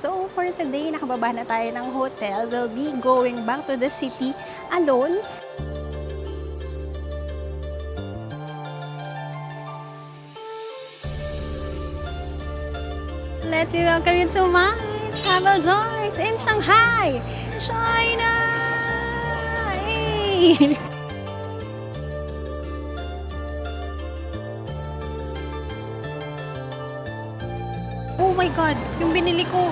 So for today, nakababa na tayo ng hotel. We'll be going back to the city alone. Let me welcome you to my travel joys in Shanghai, China! Hey! Oh my God! Yung binili ko!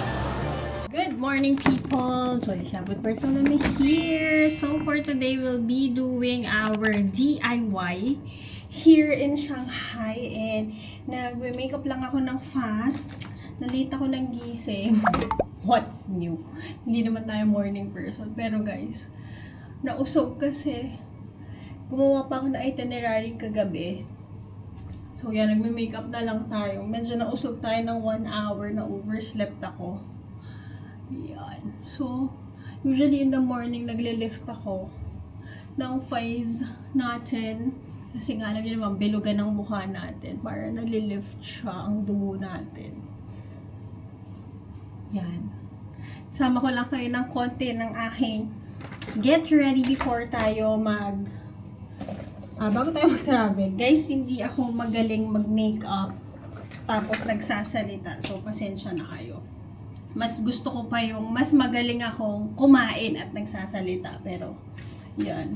Good morning, people! Joy Shabot Bartolome here. So for today, we'll be doing our DIY here in Shanghai. And nagme-makeup lang ako ng fast. Nalate ako ng gising. What's new? Hindi naman tayo morning person. Pero guys, nausog kasi. Gumawa pa ako ng itinerary kagabi. So yan, nagme-makeup na lang tayo. Medyo nausog tayo ng 1 hour na overslept ako. Yan. So, usually in the morning, nagle-lift ako ng face natin. Kasi nga, alam niyo naman, bilugan ng mukha natin para nalilift siya ang dugo natin. Yan. Sama ko lang kayo ng konti ng aking get ready before tayo bago tayo mag-travel. Guys, hindi ako magaling mag-makeup tapos nagsasalita. So, pasensya na kayo. Mas gusto ko pa yung mas magaling akong kumain at nagsasalita. Pero, yan.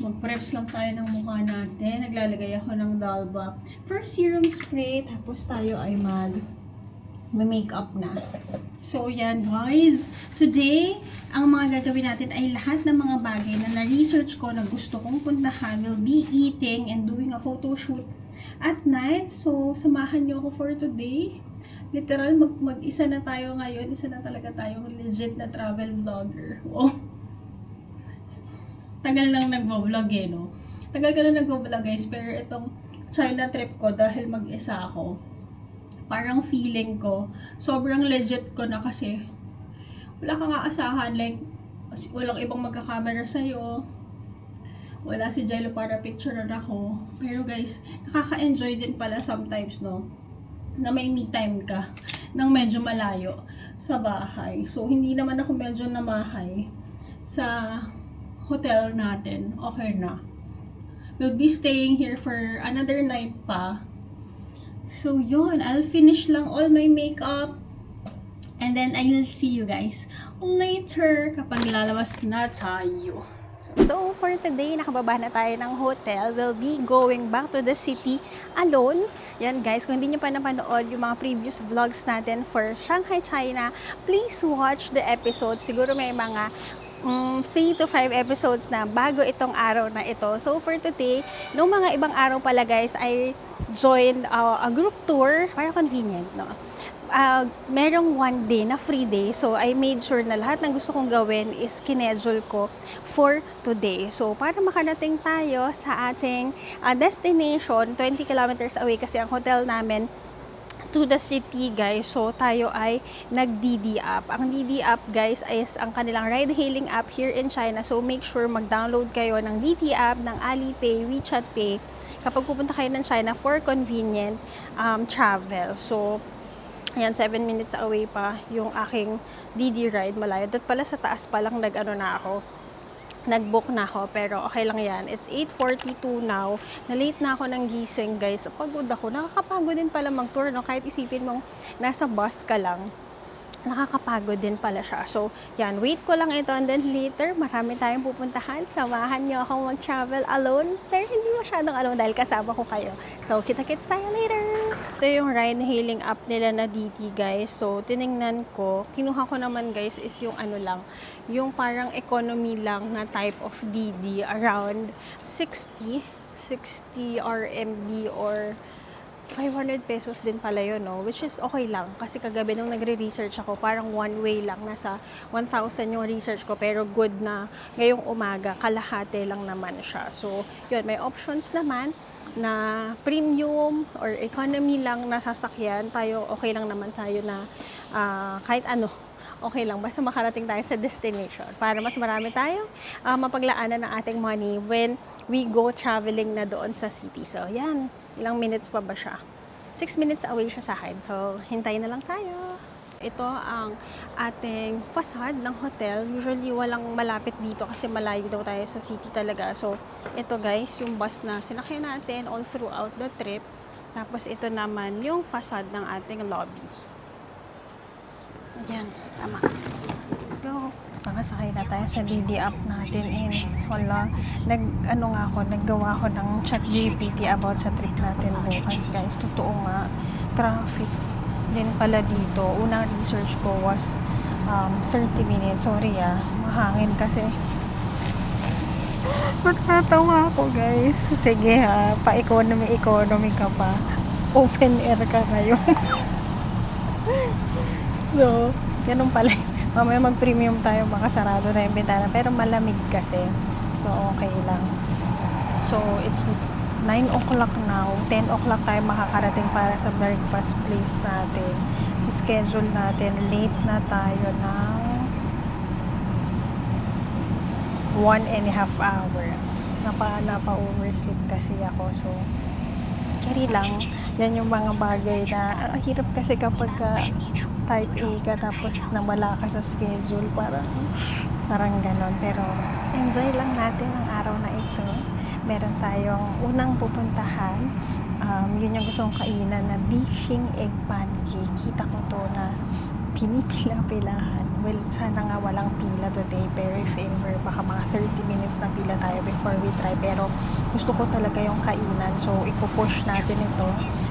Mag-preps lang tayo ng mukha natin. Naglalagay ako ng Dalba first serum spray. Tapos tayo ay mag-makeup na. So, yan guys. Today, ang mga gagawin natin ay lahat ng mga bagay na na-research ko na gusto kong puntahan. Will be eating and doing a photo shoot at night. So, samahan nyo ako for today. Literal, mag-isa na tayo ngayon. Isa na talaga tayong legit na travel vlogger. Oh. Tagal lang nag-vlog no? Tagal ka lang nag-vlog guys. Pero itong China trip ko, dahil mag-isa ako, parang feeling ko, sobrang legit ko na kasi wala kang aasahan. Like, walang ibang magkakamera sa'yo. Wala si Jello para picturean ako. Pero guys, nakaka-enjoy din pala sometimes, no? Na may me time ka nang medyo malayo sa bahay. So, hindi naman ako medyo namahay sa hotel natin. Okay na. We'll be staying here for another night pa. So, yun. I'll finish lang all my makeup. And then, I'll see you guys later kapag lalabas na tayo. So, for today, nakababa na tayo ng hotel. We'll be going back to the city alone. Yan guys, kung hindi nyo pa napanood yung mga previous vlogs natin for Shanghai, China, please watch the episodes. Siguro may mga 3 to 5 episodes na bago itong araw na ito. So, for today, nung mga ibang araw pala guys, I joined a group tour. Para convenient, no? Merong 1 day na free day. So, I made sure na lahat ng gusto kong gawin is kinedule ko for today. So, para makarating tayo sa ating destination, 20 kilometers away kasi ang hotel namin to the city guys. So, tayo ay nag-DD app. Ang DD app guys is ang kanilang ride-hailing app here in China. So, make sure mag-download kayo ng DD app, ng Alipay, WeChat Pay kapag pupunta kayo ng China for convenient travel. So, ayan, 7 minutes away pa yung aking DD ride. Malayo. At pala sa taas pa lang nag-book na ako. Pero okay lang yan. It's 8:42 now. Na-late na ako ng gising, guys. Pagod ako. Nakakapagod din pala mag-tour, no? Kahit isipin mong nasa bus ka lang, nakakapagod din pala siya. So, yan. Wait ko lang ito. And then later, marami tayong pupuntahan. Samahan niyo akong mag-travel alone. Pero hindi masyadong alone dahil kasama ko kayo. So, kita-kits tayo later! Ito yung ride-hailing app nila na DT, guys. So, tiningnan ko. Kinuha ko naman, guys, is yung ano lang. Yung parang economy lang na type of DD. Around 60 RMB or 500 pesos din pala yun, no? Which is okay lang. Kasi kagabi nung nagre-research ako, parang one way lang. Nasa 1,000 yung research ko. Pero good na ngayong umaga, kalahati lang naman siya. So, yun, may options naman na premium or economy lang na sasakyan. Tayo, okay lang naman tayo na kahit ano, okay lang. Basta makarating tayo sa destination. Para mas marami tayong mapaglaanan ng ating money when we go traveling na doon sa city. So, yan. Ilang minutes pa ba siya? 6 minutes away siya sa akin. So, hintayin na lang tayo. Ito ang ating facade ng hotel. Usually walang malapit dito kasi malayo daw tayo sa city talaga. So, ito guys, yung bus na sinakyan natin all throughout the trip. Tapos ito naman yung facade ng ating lobby. Ayan, tama. Let's go. Nakasakay na tayo sa DD app natin wala. Naggawa ako ng chat GPT about sa trip natin bukas guys. Totoo nga, traffic din pala dito. Unang research ko was 30 minutes. Sorry mahangin kasi. Magtatawa ako guys. Sige pa-economy ka pa. Open air ka ngayon. So, ganun pala. Mamaya mag-premium tayo, baka sarado na yung bintana. Pero malamig kasi. So, okay lang. So, it's 9 o'clock now. 10 o'clock tayo makakarating para sa breakfast place natin. So, schedule natin. Late na tayo ng 1.5 hour. Napa-oversleep kasi ako. So, carry lang. Yan yung mga bagay na hirap kasi kapag type A ka tapos nawala ka sa schedule, parang ganon. Pero enjoy lang natin ang araw na ito. Meron tayong unang pupuntahan, yun yung gusto kong kainan na dishing egg pancake. Kita ko to na pinipila-pilahan. Well, sana nga walang pila today, pero if ever, baka mga 30 minutes na pila tayo before we try. Pero gusto ko talaga yung kainan, so ipupush natin ito.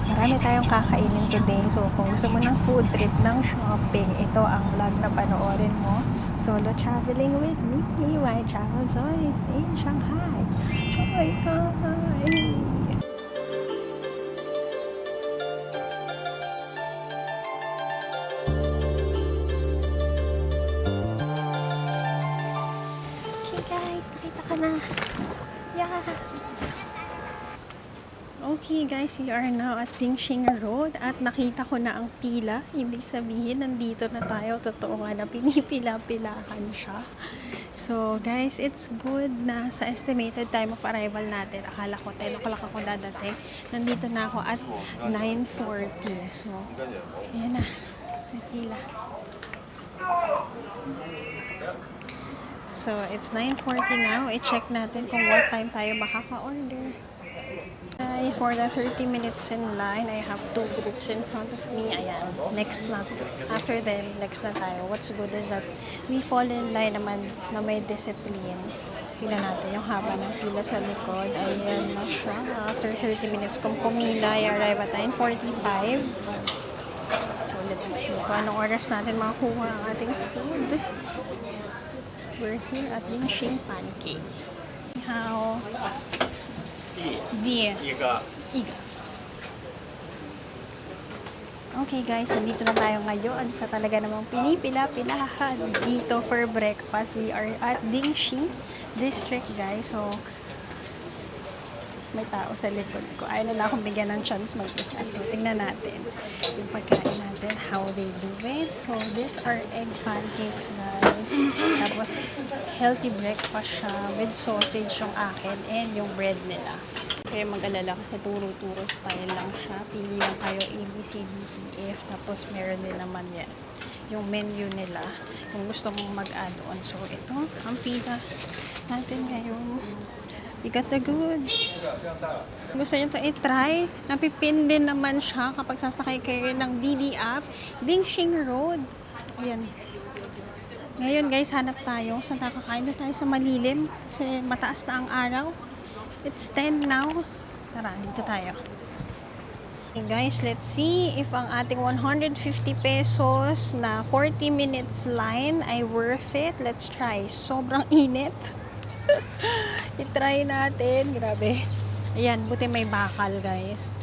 Marami tayong kakainin today, so kung gusto mo ng food trip, ng shopping, ito ang vlog na panoorin mo. Solo traveling with me, my Travel Joyce in Shanghai. Joy time! Nakita ka na. Yes! Okay guys, we are now at Dingxing Road at nakita ko na ang pila. Ibig sabihin, nandito na tayo. Totoo nga na pinipila-pilahan siya. So guys, it's good na sa estimated time of arrival natin. Akala ko 10 o'clock ako dadating. Nandito na ako at 9:40. So, ayan na. May pila. So, it's 9:40 now. I-check natin kung what time tayo makaka-order. Guys, more than 30 minutes in line. I have 2 groups in front of me. Ayan, next na. After them, next na tayo. What's good is that we fall in line naman na may discipline. Pila natin yung haba ng pila sa likod. Ayan na siya. After 30 minutes kung pumila, I arrive at 9:45. So, let's see kung anong oras natin makakuha ang ating food. We're here at Dingxing Pancake. How? Iga. Okay guys, nandito na tayo ngayon sa talaga namang pinipila-pilahan dito for breakfast. We are at Dingxing District guys. So, may tao sa likod ko. Ayaw nila akong bigyan ng chance mag-isa. So, tingnan natin yung pagkain natin, how they do it. So, these are egg pancakes, guys. Tapos, healthy breakfast siya with sausage yung akin and yung bread nila. Kaya mag-alala kasi turo-turo style lang siya. Pili lang kayo A, B, C, D, E, F. Tapos, meron din naman yan. Yung menu nila. Kung gusto mong mag-add-on. So, ito, ang pila natin ngayon. We got the goods. Gusto nyo ito i-try? Napipin din naman siya kapag sasakay kayo ng DD app. Dingxing Road. Ayan. Ngayon guys, hanap tayo. Saan tayo kakain? Doon tayo sa malilim. Kasi mataas na ang araw. It's 10 now. Tara, dito tayo. Okay guys, let's see if ang ating 150 pesos na 40 minutes line ay worth it. Let's try. Sobrang init. I-try natin. Grabe. Ayan, buti may bakal, guys.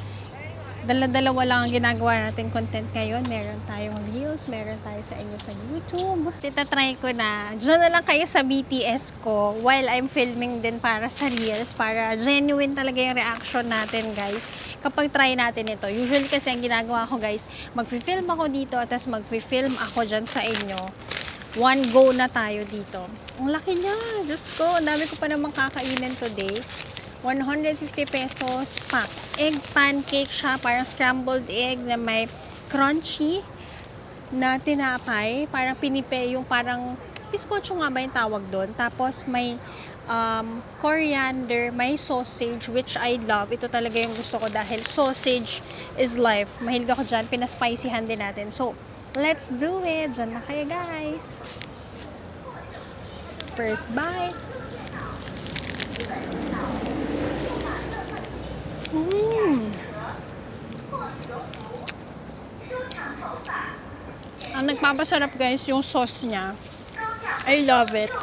Dala-dalawa lang ang ginagawa natin content ngayon. Meron tayong reels, meron tayo sa inyo sa YouTube. Ita-try ko na. Diyan na lang kayo sa BTS ko while I'm filming din para sa reels, para genuine talaga yung reaction natin, guys. Kapag try natin ito. Usually kasi ang ginagawa ko, guys, mag-film ako dito at tapos mag-film ako dyan sa inyo. One go na tayo dito. Ang laki niya. Diyos ko, ang dami ko pa namang kakainin today. 150 pesos pack. Egg pancake siya. Parang scrambled egg na may crunchy na tinapay. Parang pinipe, yung parang piskotso nga ba yung tawag doon. Tapos may coriander, may sausage, which I love. Ito talaga yung gusto ko dahil sausage is life. Mahilig ako dyan. Pinaspicyhan din natin. So, let's do it. Diyan na kayo, guys. First bite. Ang nagpapasarap, guys, yung sauce niya. I love it.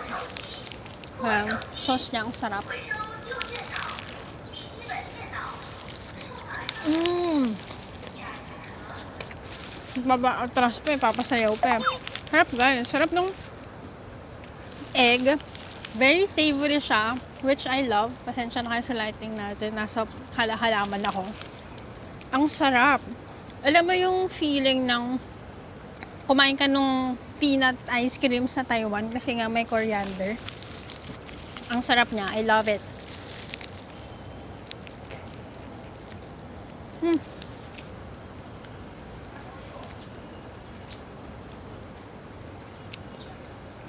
Sauce niya ang sarap. Atras pa, papasayaw pa. Sarap, guys. Sarap nung egg. Very savory siya, which I love. Pasensya na kayo sa lighting natin. Nasa halaman ako. Ang sarap. Alam mo yung feeling ng kumain ka nung peanut ice cream sa Taiwan kasi nga may coriander. Ang sarap niya. I love it.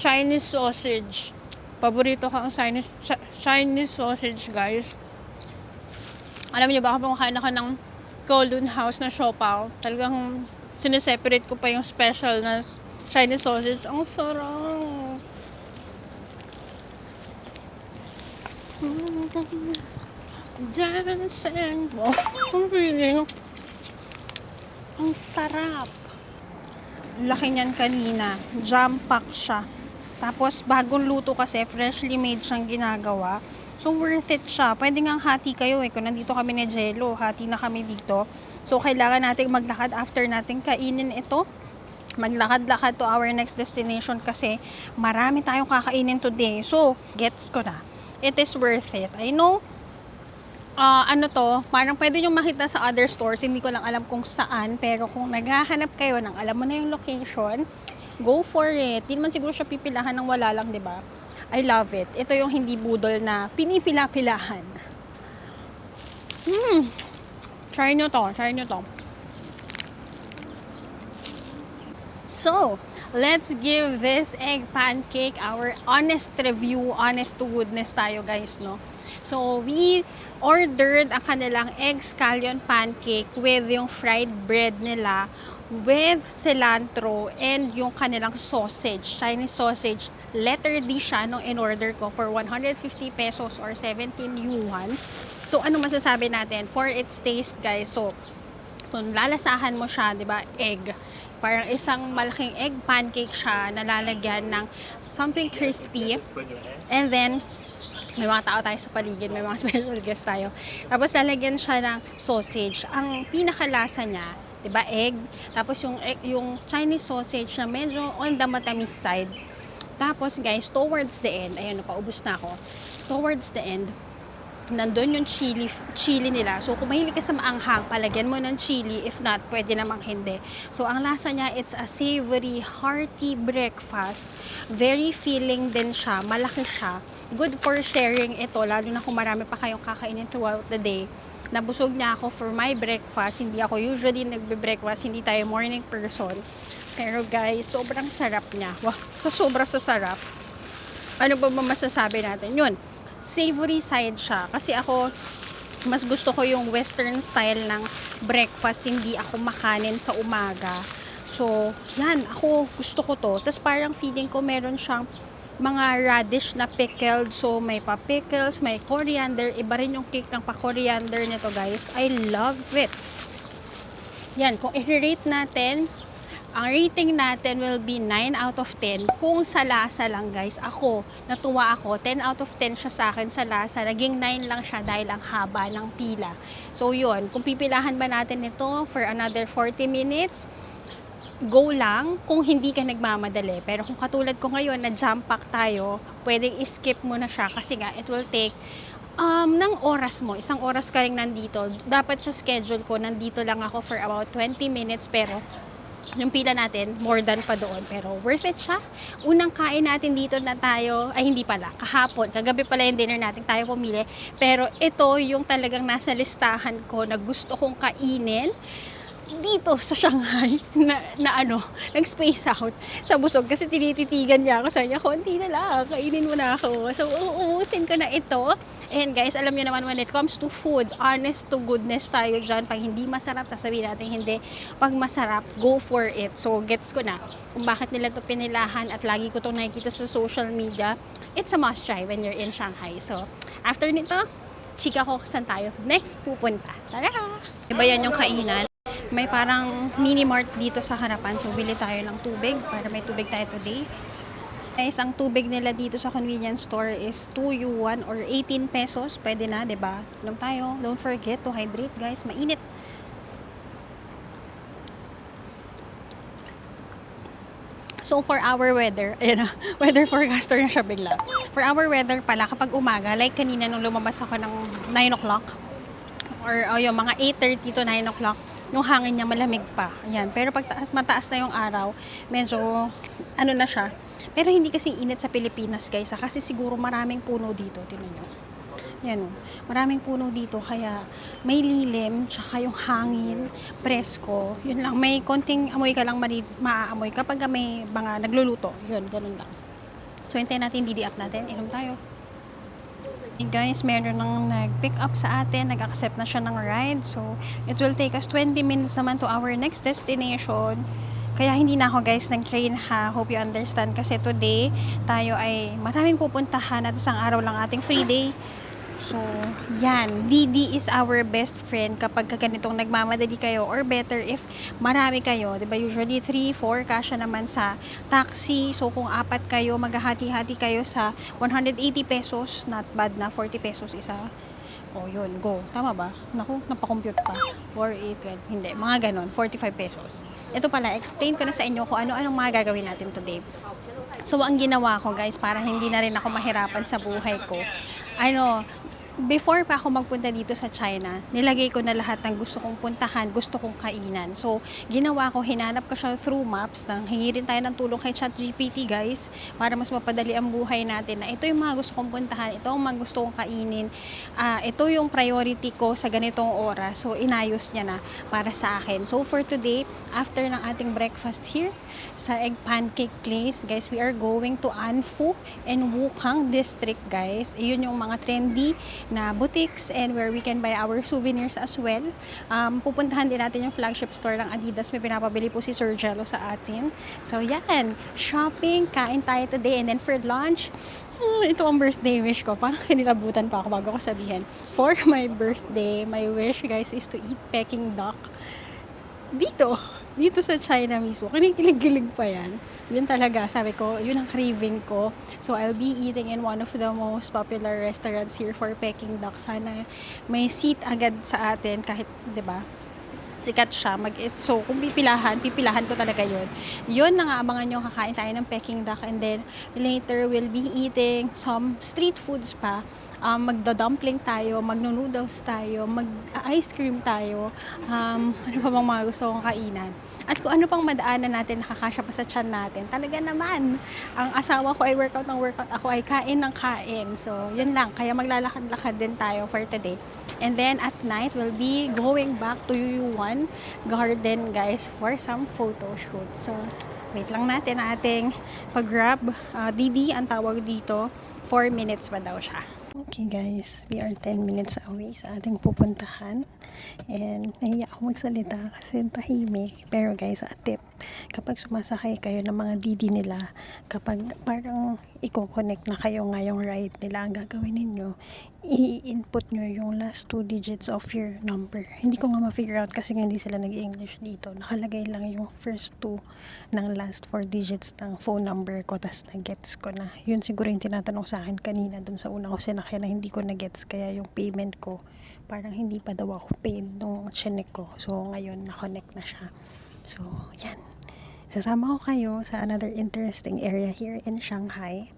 Chinese sausage. Paborito ko ang Chinese sausage, guys. Alam niyo ba, kapag kumakain ako ng Golden House na siopaw, talagang sineseparate ko pa yung special na Chinese sausage. Ang sarap. Dancing. Oh, ang feeling. Ang sarap. Laki niyan kanina. Jam pack siya. Tapos, bagong luto kasi, freshly made siyang ginagawa. So, worth it siya. Pwede nga hati kayo eh. Kung nandito kami ni Jello, hati na kami dito. So, kailangan nating maglakad after nating kainin ito. Maglakad-lakad to our next destination kasi marami tayong kakainin today. So, gets ko na. It is worth it. I know, parang pwede nyo makita sa other stores. Hindi ko lang alam kung saan. Pero kung naghahanap kayo ng alam mo na yung location, go for it. Di naman siguro siya pipilahan ng wala lang, di ba? I love it. Ito yung hindi budol na pinipila-pilahan. Try nyo to. So, let's give this egg pancake our honest review. Honest to goodness tayo, guys, no? So, we ordered ang kanilang egg scallion pancake with yung fried bread nila with cilantro and yung kanilang sausage, Chinese sausage. Letter D siya nung in-order ko for 150 pesos or 17 yuan. So, ano masasabi natin? For its taste, guys. So, kung lalasahan mo siya, di ba, egg. Parang isang malaking egg pancake siya na lalagyan ng something crispy. And then, may mga tao tayo sa paligid, may mga special guest tayo. Tapos lalagyan siya ng sausage. Ang pinakalasa niya, 'di ba, egg. Tapos yung Chinese sausage na medyo on the matamis side. Tapos guys, towards the end, ayun, napaubos na ako. Towards the end, nandun yung chili nila. So, kung mahilig ka sa maanghang, palagyan mo ng chili. If not, pwede namang hindi. So, ang lasa niya, it's a savory, hearty breakfast. Very filling din siya. Malaki siya. Good for sharing ito, lalo na kung marami pa kayong kakainin throughout the day. Nabusog niya ako for my breakfast. Hindi ako usually nagbe-breakfast. Hindi tayo morning person. Pero guys, sobrang sarap niya. Wow, sobra sa sarap. Ano ba masasabi natin? Yun. Savory side siya. Kasi ako, mas gusto ko yung western style ng breakfast. Hindi ako makanin sa umaga. So, yan. Ako, gusto ko to. Tapos parang feeling ko meron siyang mga radish na pickled. So, may pa-pickles, may coriander. Iba rin yung cake ng pa-coriander nito, guys. I love it. Yan. Kung i-rate natin, ang rating natin will be 9 out of 10. Kung sa lasa lang, guys, natuwa ako. 10 out of 10 siya sa akin sa lasa. Naging 9 lang siya dahil ang haba ng pila. So, yun. Kung pipilahan ba natin ito for another 40 minutes, go lang kung hindi ka nagmamadali. Pero kung katulad ko ngayon na jam pack tayo, pwedeng skip mo na siya kasi nga it will take ng oras mo. Isang oras ka rin nandito. Dapat sa schedule ko, nandito lang ako for about 20 minutes pero yung pila natin, more than pa doon. Pero worth it siya. Unang kain natin dito na tayo, ay hindi pala, kahapon. Kagabi pala yung dinner natin tayo pumili. Pero ito yung talagang nasa listahan ko na gusto kong kainin. dito sa Shanghai na ano, nag-space out sa busog kasi tinititigan niya ako. Sabi niya, konti na lang, kainin mo na ako. So, uubusin ko na ito. And guys, alam niyo naman when it comes to food, honest to goodness tayo dyan. Pag hindi masarap, sasabihin natin hindi. Pag masarap, go for it. So, gets ko na kung bakit nila to pinilahan at lagi ko itong nakikita sa social media. It's a must try when you're in Shanghai. So, after nito, chika ko saan tayo next pupunta. Tara! Iba yan yung kainan. May parang mini mart dito sa harapan. So, bili tayo ng tubig para may tubig tayo today. Guys, ang tubig nila dito sa convenience store is 2 yuan or 18 pesos. Pwede na, 'di ba? Inom tayo. Don't forget to hydrate, guys. Mainit. So, for our weather, ayan na, weather forecaster na siya bigla. For our weather pala, kapag umaga, like kanina nung lumabas ako ng 9 o'clock, or yung mga 8:30 to 9 o'clock, yung hangin niya malamig pa. Ayan. Pero pag mataas na yung araw, medyo ano na siya. Pero hindi kasi init sa Pilipinas, guys. Kasi siguro maraming puno dito. Tingnan nyo. Yan o. Maraming puno dito. Kaya may lilim, tsaka yung hangin, presko. Yun lang. May konting amoy ka lang maaamoy kapag may mga nagluluto. Yun, ganun lang. So, hintayin natin, up natin. Inom tayo. Hey guys, meron nang nag-pick up sa atin, nag-accept na siya ng ride. So, it will take us 20 minutes naman to our next destination. Kaya hindi na ako guys nag-train ha. Hope you understand. Kasi today, tayo ay maraming pupuntahan at isang araw lang ating free day. So, yan. Didi is our best friend kapag ganitong nagmamadali kayo. Or better if marami kayo. Diba? Usually 3, 4 kasya naman sa taxi. So, kung 4 kayo, maghahati-hati kayo sa 180 pesos. Not bad na. 40 pesos isa. O, yun. Go. Tama ba? Naku, napakompute pa. 4, 8, 12. Hindi. Mga ganon. 45 pesos. Ito pala, explain ko na sa inyo kung ano-anong mga gagawin natin today. So, ang ginawa ko guys, para hindi na rin ako mahirapan sa buhay ko, before pa ako magpunta dito sa China, nilagay ko na lahat ng gusto kong puntahan, gusto kong kainan. So, ginawa ko, hinanap ko siya through maps. Hingi rin tayo ng tulong kay ChatGPT, guys, para mas mapadali ang buhay natin. Na ito yung mga gusto kong puntahan, ito ang mga gusto kong kainin. Ito yung priority ko sa ganitong oras. So, inayos niya na para sa akin. So, for today, after ng ating breakfast here, sa egg pancake place, guys, we are going to Anfu and Wukang district, guys. Iyon yung mga trendy na boutiques and where we can buy our souvenirs as well. Pupuntahan din natin yung flagship store ng Adidas. May pinapabili po si Sir Jello sa atin. So, yan. Shopping, kain tayo today. And then for lunch, ito ang birthday wish ko. Parang kinilabutan pa ako bago ko sabihin. For my birthday, my wish, guys, is to eat Peking duck. Dito sa China mismo. Kinikilig-kilig pa yan. Yun talaga, sabi ko, yun ang craving ko. So, I'll be eating in one of the most popular restaurants here for Peking duck. Sana may seat agad sa atin kahit, di ba, sikat siya. So, kung pipilahan ko talaga yun. Yun na nga, abangan nyo, kakain tayo ng Peking duck and then later we'll be eating some street foods pa. Magda-dumpling tayo, magno-noodles tayo, mag-ice cream tayo, ano pa bang mga gusto kong kainan. At kung ano pang madaanan natin, nakakasya pa sa tiyan natin. Talaga naman, ang asawa ko ay workout ng workout, ako ay kain ng kain. So, yun lang. Kaya maglalakad-lakad din tayo for today. And then, at night, we'll be going back to Yuyuan Garden, guys, for some photo shoot. So, wait lang natin ating pag-grab. Didi ang tawag dito. 4 minutes pa daw siya. Okay guys, we are 10 minutes away sa ating pupuntahan and nahiya ako magsalita kasi tahimik. Pero guys, a tip, kapag sumasakay kayo ng mga didi nila, kapag parang i-connect na kayo ngayong ride nila, ang gagawin ninyo, i-input nyo yung last 2 digits of your number. Hindi ko nga ma-figure out kasi hindi sila nag-English dito. Nakalagay lang yung first 2 ng last 4 digits ng phone number ko, tas na-gets ko na. Yun siguro yung tinatanong sa akin kanina dun sa una ko sinakay na hindi ko na-gets, kaya yung payment ko parang hindi pa daw ako paid nung chinek ko. So ngayon na-connect na siya. So yan, sasama ko kayo sa another interesting area here in Shanghai.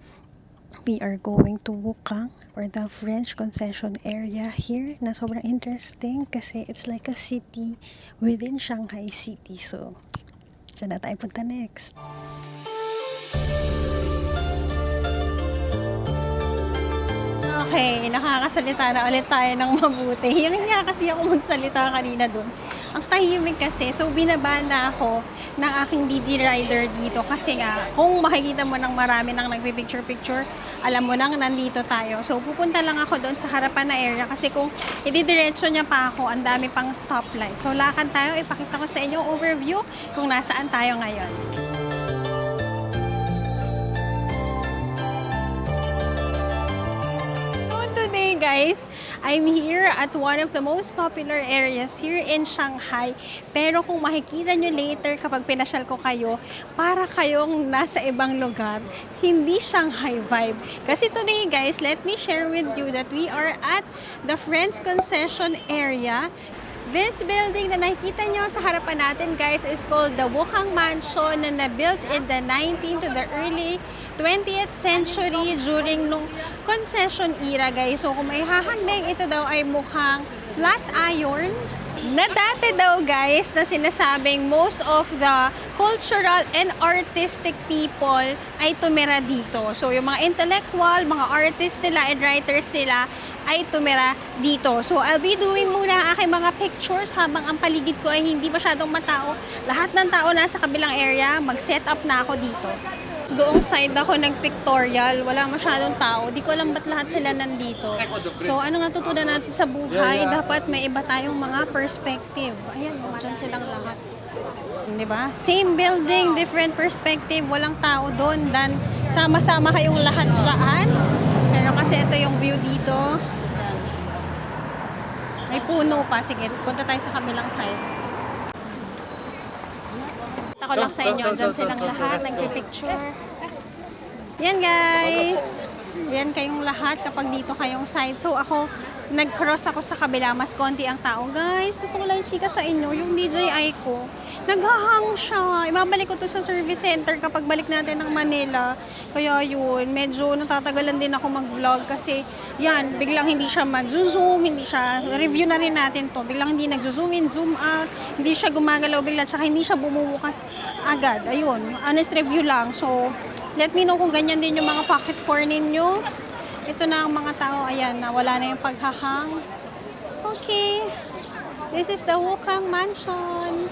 We are going to Wukang or the French concession area here na sobrang interesting kasi it's like a city within Shanghai City. So, dyan na tayo punta next. Okay, nakakasalita na ulit tayo ng mabuti. Yung nga kasi ako magsalita kanina dun. Ang tahimik kasi. So, binaba na ako ng aking DD rider dito. Kasi nga, kung makikita mo ng marami nang nagpipicture-picture, alam mo nang nandito tayo. So, pupunta lang ako doon sa harapan na area. Kasi kung ididiretso niya pa ako, ang dami pang stoplight. So, lakad tayo. Ipakita ko sa inyo overview kung nasaan tayo ngayon. Today guys, I'm here at one of the most popular areas here in Shanghai. Pero kung makikita nyo later kapag pinasyal ko kayo, para kayong nasa ibang lugar, hindi Shanghai vibe. Kasi today guys, let me share with you that we are at the Friends Concession area. This building na nakikita nyo sa harapan natin guys is called the Wukang Mansion na na-built in the 19th to the early 20th century during nung concession era guys. So kung may hahambing, ito daw ay mukhang flat iron na dati daw guys na sinasabing most of the cultural and artistic people ay tumira dito. So yung mga intellectual, mga artists nila and writers nila ay tumira dito. So I'll be doing muna ang aking mga pictures habang ang paligid ko ay hindi masyadong matao. Lahat ng tao nasa kabilang area, mag-set up na ako dito. So, doong side ako nag-pictorial, wala masyadong tao. Di ko alam ba't lahat sila nandito. So, anong natutunan natin sa buhay? Dapat may iba tayong mga perspective. Ayan, dyan silang lahat. Diba? Same building, different perspective. Walang tao doon. Dan, sama-sama kayong lahat dyan. Pero kasi ito yung view dito. Ayan. May puno pa. Sige, punta tayo sa kabilang side. Ako lang sa inyo, dyan silang lahat, nagpipicture. Yan guys! Yan kayong lahat kapag dito kayong side. So ako, nag-cross ako sa kabila, mas konti ang tao. Guys, gusto ko lang chika sa inyo, yung DJI ko, naghahang siya. Ibabalik ko to sa service center kapag balik natin ng Manila. Kaya yun, medyo natatagalan din ako mag-vlog kasi yan, biglang hindi siya mag-zoom, hindi siya, review na rin natin to. Biglang hindi nag-zoom in, zoom out, hindi siya gumagalaw bigla, tsaka hindi siya bumubukas agad. Ayun, honest review lang. So, let me know kung ganyan din yung mga pocket phone ninyo. Ito na ang mga tao, ayan, na wala na yung paghahang. Okay, this is the Wukang Mansion.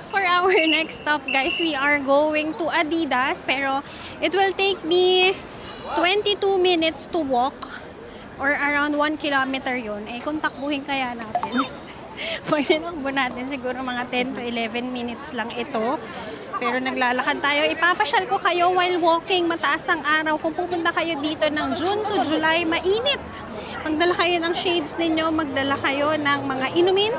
For our next stop, guys, we are going to Adidas, pero it will take me 22 minutes to walk or around 1 kilometer yun. Eh, kung takbuhin kaya natin. Pwede nakbo natin siguro mga 10 to 11 minutes lang ito. Pero naglalakad tayo. Ipapasyal ko kayo while walking. Mataas ang araw. Kung pupunta kayo dito ng June to July, mainit. Magdala kayo ng shades ninyo. Magdala kayo ng mga inumin.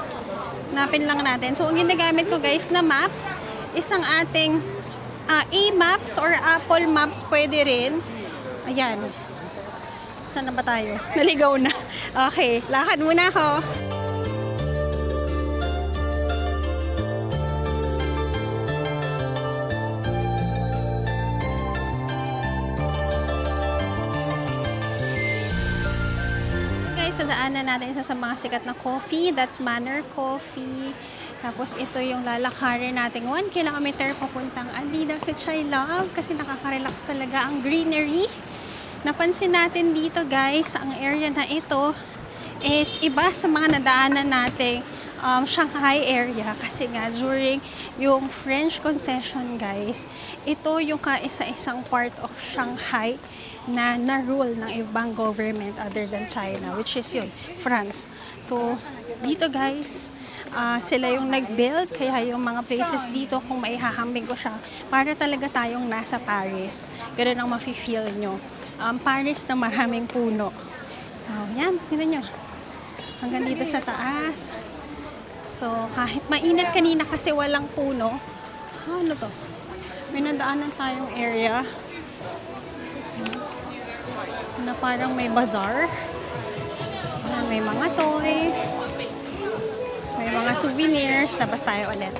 Hanapin lang natin. So, ang ginagamit ko guys na maps, isang ating A-Maps or Apple Maps pwede rin. Ayan. Saan na ba tayo? Naligaw na. Okay, lakad muna ako. Sa daanan natin isa sa mga sikat na coffee, that's Manor Coffee. Tapos ito yung lalakarin natin 1 kilometer papuntang Adidas, which I love kasi nakaka-relax talaga ang greenery. Napansin natin dito guys, ang area na ito is iba sa mga nadaanan nating Shanghai area kasi nga during yung French concession guys, ito yung kaisa-isang part of Shanghai na na-rule ng ibang government other than China, which is yun, France. So, dito guys, sila yung nag-build, kaya yung mga places dito, kung maihahambing ko siya, para talaga tayong nasa Paris. Ganun ang mafe-feel nyo. Paris na maraming puno. So, yan, tingnan nyo. Hanggang dito sa taas. So, kahit mainit kanina kasi walang puno, ano to? May nadaanan tayong area na parang may bazaar. May mga toys, may mga souvenirs, tapos tayo ulit.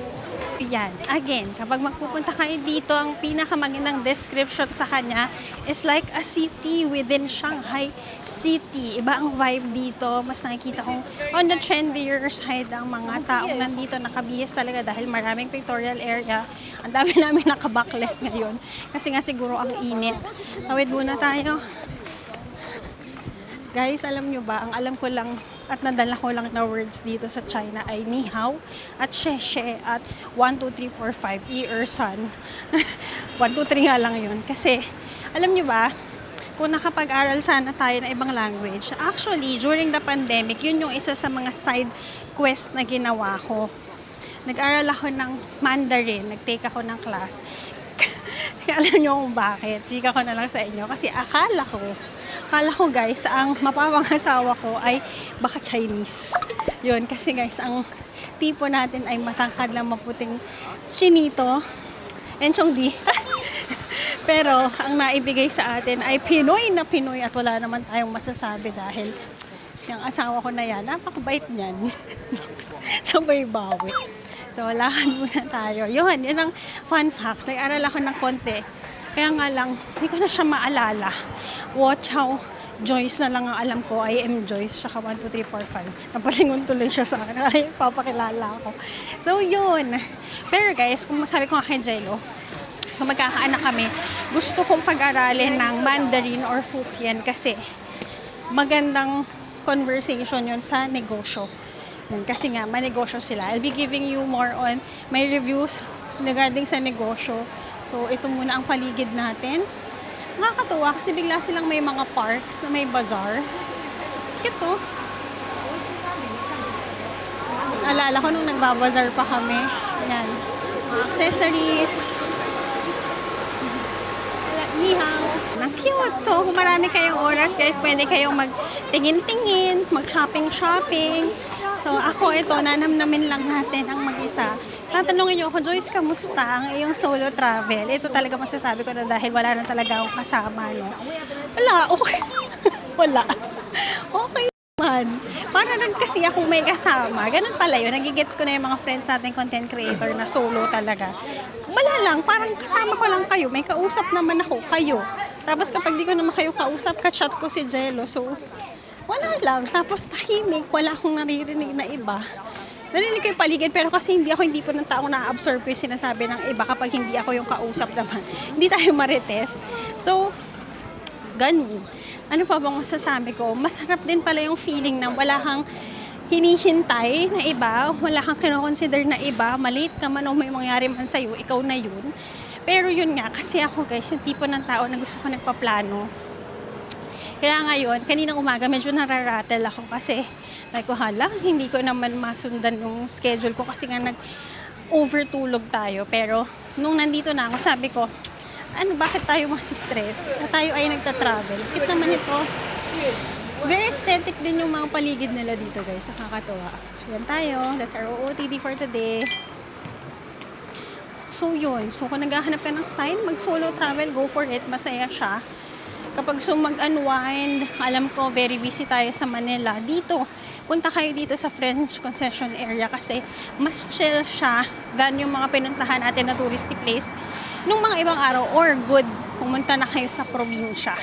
Yan, again, kapag magpupunta kayo dito, ang pinakamagandang description sa kanya is like a city within Shanghai City. Iba ang vibe dito. Mas nakikita kong on the trendier side ang mga taong nandito nakabihis talaga dahil maraming pictorial area. Ang dami namin nakabackless ngayon kasi nga siguro ang init. Tawid muna tayo. Guys, alam nyo ba, ang alam ko lang at nadala ko lang na words dito sa China ay ni hao at sheshe at 1, 2, 3, 4, 5, i-ersan. 1, 2, 3 nga lang yun. Kasi, alam nyo ba, kung nakapag-aral sana tayo ng ibang language, actually, during the pandemic, yun yung isa sa mga side quest na ginawa ko. Nag-aral ako ng Mandarin, nag-take ako ng class. Alam nyo kung bakit, chika ko na lang sa inyo. Kasi akala ko guys, ang mapapangasawa ko ay baka Chinese. Yun, kasi guys, ang tipo natin ay matangkad lang maputing chinito. Enchongdi. Pero, ang naibigay sa atin ay Pinoy na Pinoy at wala naman tayong masasabi dahil yung asawa ko na yan, napakabait niyan. Sabay bawi. So, walahan muna tayo. Yun ang fun fact. Nag-aral ako ng konti. Kaya nga lang, hindi ko na siya maalala. Watch how Joyce na lang ang alam ko. I am Joyce. Tsaka 1, 2, 3, 4, 5. Napalingon tuloy siya sa akin. Kaya papakilala ako. So, yun. Pero guys, kung masabi ko nga kay Jello, kung magkakaanak kami, gusto kong pag-aralin ng Mandarin or Hokkien kasi magandang conversation yun sa negosyo. Kasi nga, manegosyo sila. I'll be giving you more on my reviews regarding sa negosyo. So, ito muna ang paligid natin. Nakakatuwa kasi bigla silang may mga parks na may bazaar. Ito. Alala ko nung nagbabazar pa kami. Yan. Mga accessories. Ni hao. Ang cute. So, kung marami kayong oras, guys, pwede kayong magtingin-tingin, mag-shopping-shopping. So, ako ito, nanamnamin lang natin ang mag-isa. Tatanungin niyo ako, Joyce, kamusta ang iyong solo travel? Ito talaga masasabi ko na dahil wala na talaga akong kasama, no? Wala, okay. Wala. Okay man. Para rin kasi ako may kasama. Ganun pala yun. Nagigets ko na yung mga friends natin, content creator na solo talaga. Wala lang, parang kasama ko lang kayo. May kausap naman ako, kayo. Tapos kapag di ko naman kayo kausap, ka-chat ko si Jello. So, wala lang. Tapos tahimik, wala akong naririnig na iba. Narinig ko yung paligid, pero kasi hindi po ng taong na-absorb ko yung sinasabi ng iba kapag hindi ako yung kausap naman. Hindi tayo marites. So, ganun. Ano pa bang masasabi ko? Masarap din pala yung feeling na wala kang hinihintay na iba, wala kang kinoconsider na iba, maliit ka man o may mangyari man sa'yo, ikaw na yun. Pero yun nga, kasi ako guys, yung tipo ng tao na gusto ko nagpaplano. Kaya ngayon, kaninang umaga medyo nararatel ako kasi like ko, hala, hindi ko naman masundan yung schedule ko kasi nga nag-overtulog tayo. Pero nung nandito na ako, sabi ko, bakit tayo masistress? Na tayo ay nagta-travel. Kit naman ito. Very aesthetic din yung mga paligid nila dito, guys. Nakakatuwa. Yan tayo. That's our OOTD for today. So, yun. So, kung naghahanap ka ng sign, mag-solo travel, go for it. Masaya siya. Kapag gusto mag-unwind, alam ko, very busy tayo sa Manila. Dito, punta kayo dito sa French concession area kasi mas chill siya than yung mga pinuntahan natin na touristy place nung mga ibang araw or good pumunta na kayo sa probinsya.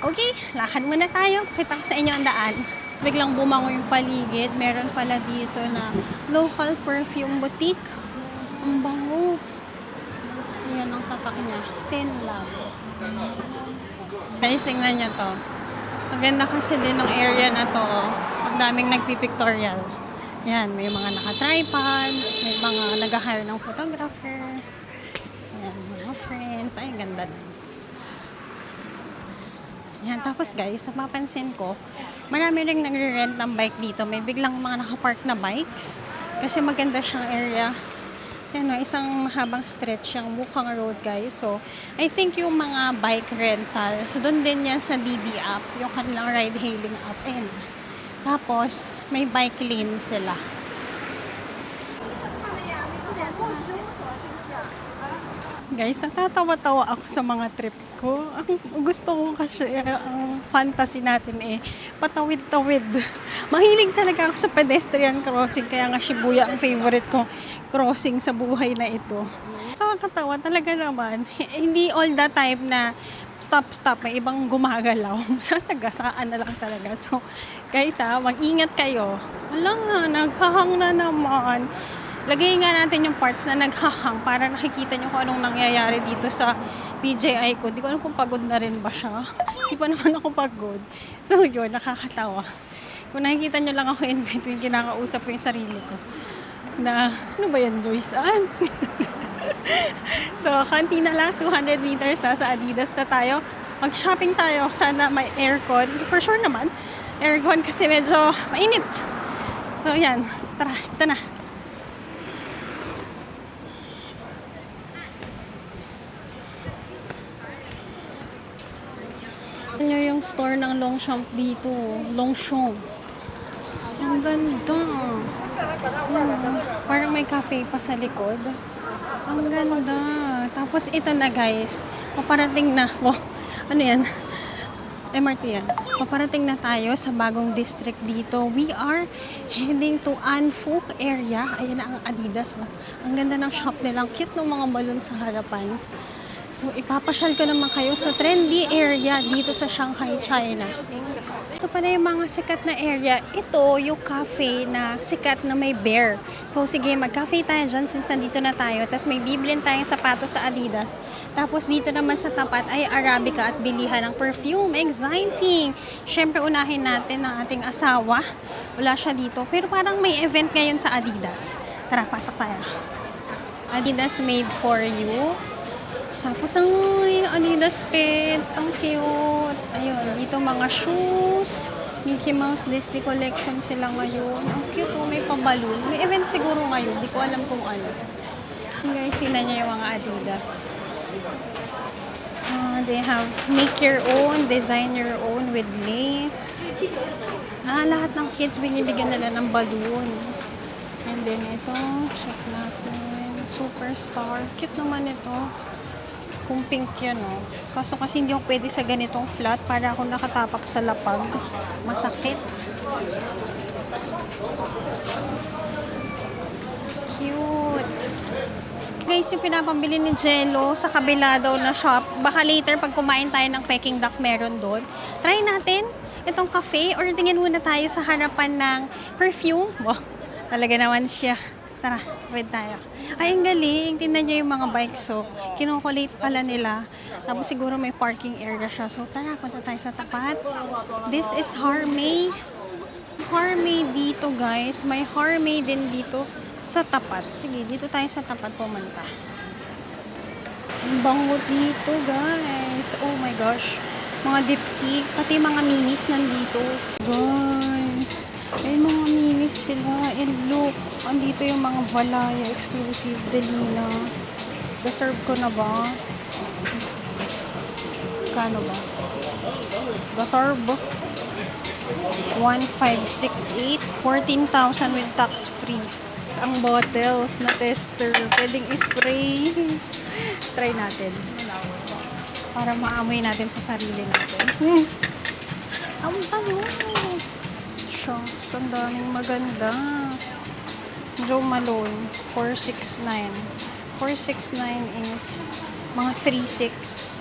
Okay, lakad muna tayo. Kita ko sa inyo ang daan. Biglang bumango yung paligid. Meron pala dito na local perfume boutique. Ang bango. Yan ang tatak niya. Sinlab. Guys, tingnan nyo to. Maganda kasi din ng area na to. Ang daming nagpipictorial. Yan, may mga naka-tripod, may mga nag-hire ng photographer. Yan, mga friends. Ay, ganda din. Yan, tapos guys, napapansin ko, marami rin nagre-rent ng bike dito. May biglang mga nakapark na bikes. Kasi maganda siyang area. Yan, isang mahabang stretch yung Wukang Road, guys. So, I think yung mga bike rental, so doon din yan sa DD app, yung kanilang ride-hailing app. Ayan. Tapos, may bike lane sila. Guys, natatawa-tawa ako sa mga trip ko. Ang gusto ko kasi, ang fantasy natin patawid-tawid. Mahilig talaga ako sa pedestrian crossing, kaya nga Shibuya ang favorite kong crossing sa buhay na ito. Nakakatawa talaga naman. Hindi all the time na stop, may ibang gumagalaw. Masasagasaan na lang talaga. So, guys mag-ingat kayo. Wala, naghahang na naman. Lagay nga natin yung parts na naghahang para nakikita nyo kung anong nangyayari dito sa DJI ko. Di ko alam kung pagod na rin ba siya. Di pa naman ako pagod. So yun, nakakatawa. Kung nakikita nyo lang ako in between, kinakausap ko yung sarili ko. Na, ano ba yan, Joyce? So, kanti na lang, 200 meters na sa Adidas na tayo. Mag-shopping tayo. Sana may aircon. For sure naman. Aircon kasi medyo mainit. So, yan. Tara, ito na. Tignan nyo yung store ng Longchamp dito. Longchamp. Ang ganda. Yan. Parang may cafe pa sa likod. Ang ganda. Tapos ito na guys. Paparating na. Oh, ano yan? MRT yan. Paparating na tayo sa bagong district dito. We are heading to An Phu area. Ayan na ang Adidas. Oh. Ang ganda ng shop nila. Ang cute ng mga balloon sa harapan. So, ipapasyal ko naman kayo sa trendy area dito sa Shanghai, China. Ito pala yung mga sikat na area. Ito yung cafe na sikat na may bear. So, sige, mag-cafe tayo dyan since nandito na tayo. Tapos may bibilin tayong sapatos sa Adidas. Tapos dito naman sa tapat ay Arabica at bilihan ng perfume. Exciting! Siyempre, unahin natin ang ating asawa. Wala siya dito. Pero parang may event ngayon sa Adidas. Tara, pasok tayo. Adidas made for you. Tapos ang Adidas pets, ang cute. Ayun, dito mga shoes. Mickey Mouse Disney Collection sila ngayon. Ang cute oh, may pambalon. May event siguro ngayon, di ko alam kung ano. Guys, tingnan niyo yung mga Adidas. They have make your own, design your own with lace. Lahat ng kids binibigyan nila ng balloons. And then ito, check natin. Superstar. Cute naman ito. Kung pink yan, oh. Kaso kasi hindi ako pwede sa ganitong flat para ako nakatapak sa lapag. Masakit. Cute. Guys, yung pinapambili ni Jello sa kabila daw na shop. Baka later pag kumain tayo ng Peking duck meron doon. Try natin itong cafe or tingin muna tayo sa harapan ng perfume. Wow, talaga naman siya. Tara, wait tayo. Ay, ang galing. Tingnan niyo yung mga bikes. So, kinokolate pala nila. Tapos siguro may parking area siya. So, tara, punta tayo sa tapat. This is Harmay. Harmay dito, guys. May Harmay din dito sa tapat. Sige, dito tayo sa tapat pumunta. Ang bango dito, guys. Oh my gosh. Mga diptyque, pati mga minis nandito. Guys, may mga minis sila. And look, andito yung mga Valaya exclusive Delina. Deserve ko na ba? Kano ba? Deserve. 1,568. 14,000 with tax free. Ang bottles na tester. Pwedeng spray. Try natin. Para maamoy natin sa sarili natin. Ang bango. Shucks, ang daming maganda. Joe Malone, 469. 469 is mga 3.6.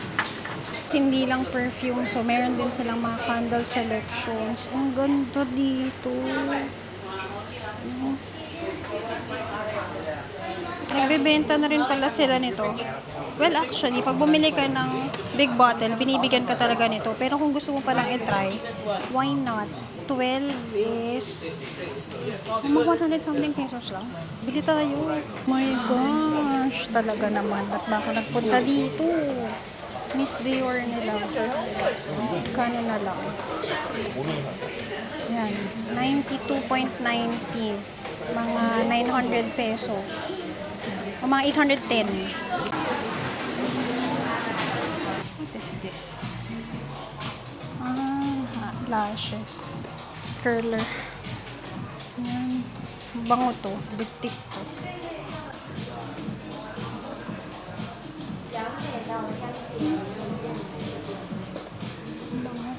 Hindi lang perfume, so meron din silang mga candle selections. Ang ganda dito. Nagbebenta na rin pala sila nito. Well, actually, pag bumili ka ng big bottle, binibigyan ka talaga nito. Pero kung gusto mo palang i-try, why not? 12 is 100 something pesos lang. Bili tayo. My gosh, talaga naman. Ba't ba ako nagpunta dito? Miss Dior nila. Kano na lang? Yan, 92.90. Mga 900 pesos. O mga 810. What is this? Lashes. Curler. Yan. Bango to. Diptyque to. Bango.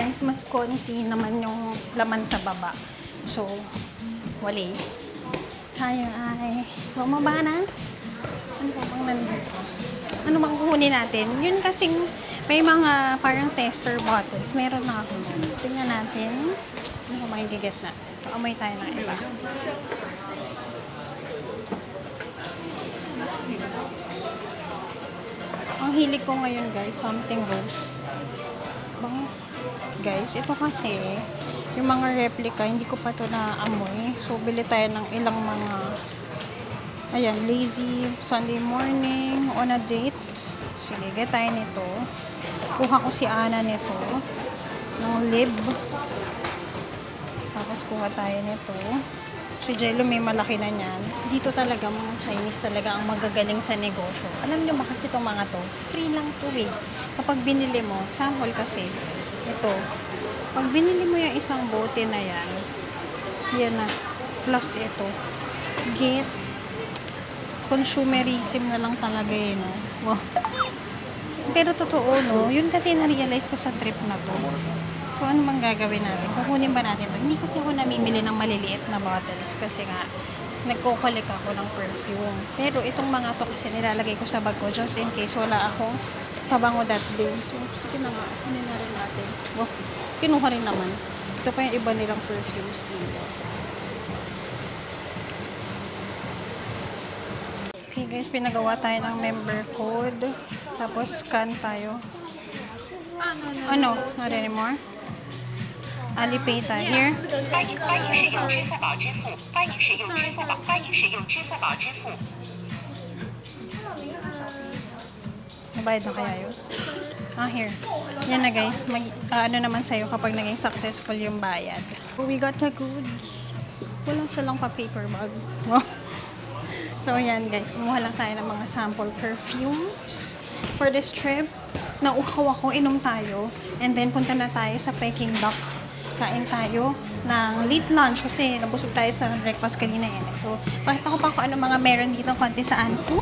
Guys, mas konti naman yung laman sa baba. So, wali. Tayo ay bumaba na. Ano pa bang nandito? Ano bang kukunin natin? Yun kasing may mga parang tester bottles. Meron na ako. Tingnan natin. Ano pa bang giget natin? Ito, amoy tayo ng iba. Ang hilig ko ngayon guys, something rose. Bang, guys, ito kasi, yung mga replica, hindi ko pa to naamoy. So, bili tayo ng ilang mga, ayan, lazy, Sunday morning, on a date. Sige, get tayo nito. Kuha ko si Ana nito, ng lib. Tapos kuha tayo nito. Si Jello may malaki na niyan. Dito talaga mga Chinese talaga ang magagaling sa negosyo. Alam niyo ba kasi itong mga to, free lang to eh. Kapag binili mo, example kasi, ito. Pag binili mo yung isang bote na yan, yan na, plus ito. Gets, consumerism na lang talaga eh, no? Wow. Pero totoo, no? Yun kasi na-realize ko sa trip na to. So, ano bang gagawin natin? Kukunin ba natin to? Hindi kasi ako namimili ng maliliit na bottles kasi nga, nagkukulik ako ng perfume. Pero itong mga to kasi nilalagay ko sa bag ko just in case wala akong pabango that day. So, sige na nga, kunin na rin natin. Wow, kinuha rin naman. Ito pa yung iba nilang perfumes dito. Okay guys, pinagawa tayo ng member code. Tapos scan tayo. Ano? Not anymore? Alipay tayo. Here. 欢迎使用支付宝支付，欢迎使用支付宝，欢迎使用支付宝支付。 Nabayad na kaya yun? Here. Yan na guys. Ano naman sa'yo kapag naging successful yung bayad. We got the goods. Wala silang pa-paper bag. So yan guys. Kumuha lang tayo ng mga sample perfumes for this trip. Nauhaw ako, inom tayo. And then punta na tayo sa Peking Duck. Kain tayo ng late lunch kasi nabusog tayo sa breakfast kanina yan. So, pakita ko pa kung ano mga meron dito konti sa Anfu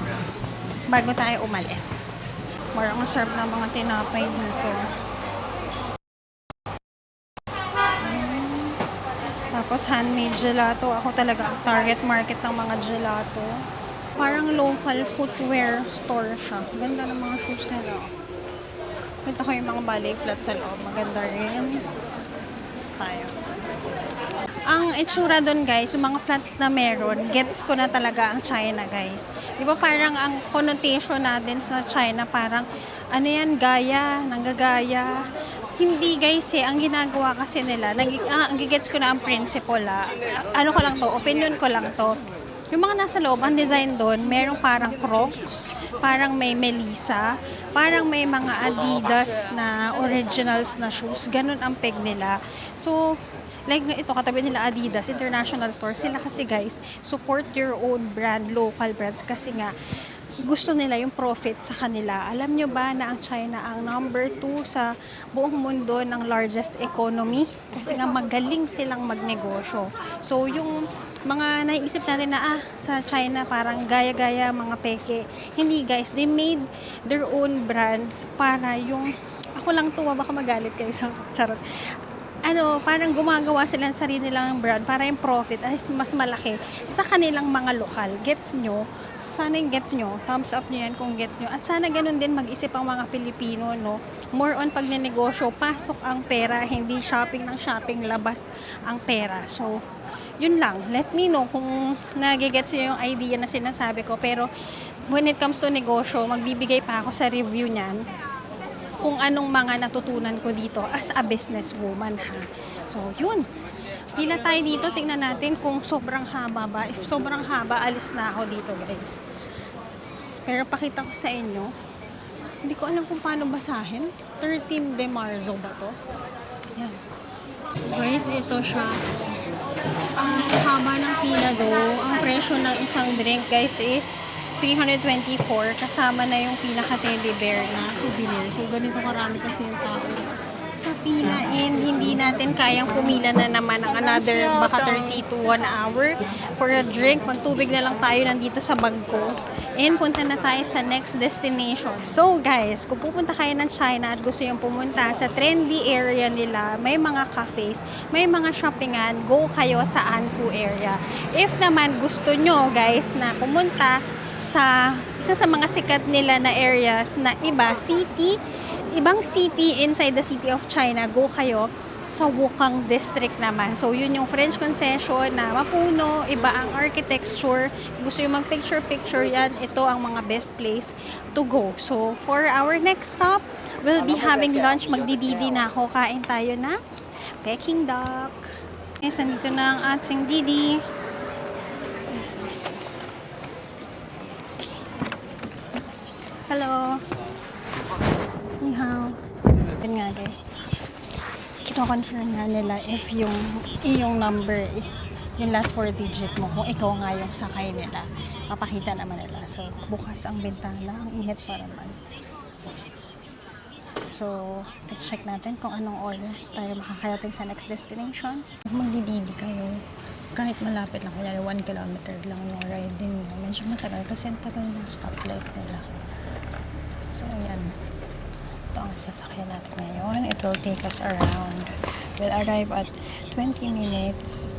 bago tayo umalis. Marang masarap na mga tinapay dito. Tapos handmade gelato. Ako talaga ang target market ng mga gelato. Parang local footwear store siya. Ganda ng mga shoes nila. Punta ko yung mga ballet flat sa loob. Maganda rin. So, tayo. Ang itsura doon guys, yung mga flats na meron, gets ko na talaga ang China guys. Di ba parang ang connotation natin sa China, parang ano yan, gaya, nanggagaya. Hindi guys eh, ang ginagawa kasi nila, ang gigets ko na ang principle ano ko lang to, opinion ko lang to. Yung mga nasa loob, ang design doon, merong parang Crocs, parang may Melissa, parang may mga Adidas na originals na shoes. Ganun ang peg nila. So, like ito, katabi nila Adidas, international store. Sila kasi guys, support your own brand, local brands. Kasi nga, gusto nila yung profit sa kanila. Alam nyo ba na ang China ang number 2 sa buong mundo ng largest economy? Kasi nga magaling silang magnegosyo. So, yung mga naiisip natin na sa China parang gaya-gaya mga peke. Hindi guys, they made their own brands para yung, ako lang to, baka magalit kayo sa charot. Parang gumagawa sila ng sarili nilang brand para yung profit ay mas malaki sa kanilang mga lokal. Gets nyo? Sana yung gets nyo. Thumbs up nyo yan kung gets nyo. At sana ganun din mag-isip ang mga Pilipino, no? More on pag ninegosyo, pasok ang pera, hindi shopping ng shopping, labas ang pera. So, yun lang. Let me know kung nagigets nyo yung idea na sinasabi ko. Pero, when it comes to negosyo, magbibigay pa ako sa review niyan kung anong mga natutunan ko dito as a businesswoman, ha. So, yun. Pila tayo dito. Tingnan natin kung sobrang haba ba. If sobrang haba, alis na ako dito, guys. Pero pakita ko sa inyo. Hindi ko alam kung paano basahin. 13 de Marzo ba to? Yan. Guys, ito siya. Ang haba ng pila do. Ang presyo ng isang drink, guys, is 324. Kasama na yung pinaka-teddy bear na souvenir. So, ganito karami kasi yung tao sa pila, and hindi natin kayang pumila na naman ng another baka 30 to 1 hour for a drink. Magtubig na lang tayo nandito sa bag ko and punta na tayo sa next destination. So guys, kung pupunta kayo ng China at gusto yung pumunta sa trendy area nila, may mga cafes, may mga shoppingan, go kayo sa Anfu area. If naman gusto nyo guys na pumunta sa isa sa mga sikat nila na areas na ibang city inside the city of China, go kayo sa Wukang District naman. So, yun yung French concession na mapuno, iba ang architecture. Gusto yung mag-picture-picture yan, ito ang mga best place to go. So, for our next stop, we'll be having lunch. Magdididi na ako. Kain tayo ng Peking duck. Yes, andito na ang ating didi. Hello. Ni hao. Yun nga guys. Kino-confirm nga nila if yung iyong number is yung last 4 digit mo. Kung ikaw nga yung sakay nila, mapakita naman nila. So, bukas ang bintana. Ang init pa naman. So, check natin kung anong oras tayo makakarating sa next destination. Magdididi kayo. Kahit malapit lang, kunyari 1 kilometer lang yung riding mo. Medyo matagal kasi ang tagal ng stoplight nila. So, ayan. Ito ang sasakyan natin ngayon. It will take us around. We'll arrive at 20 minutes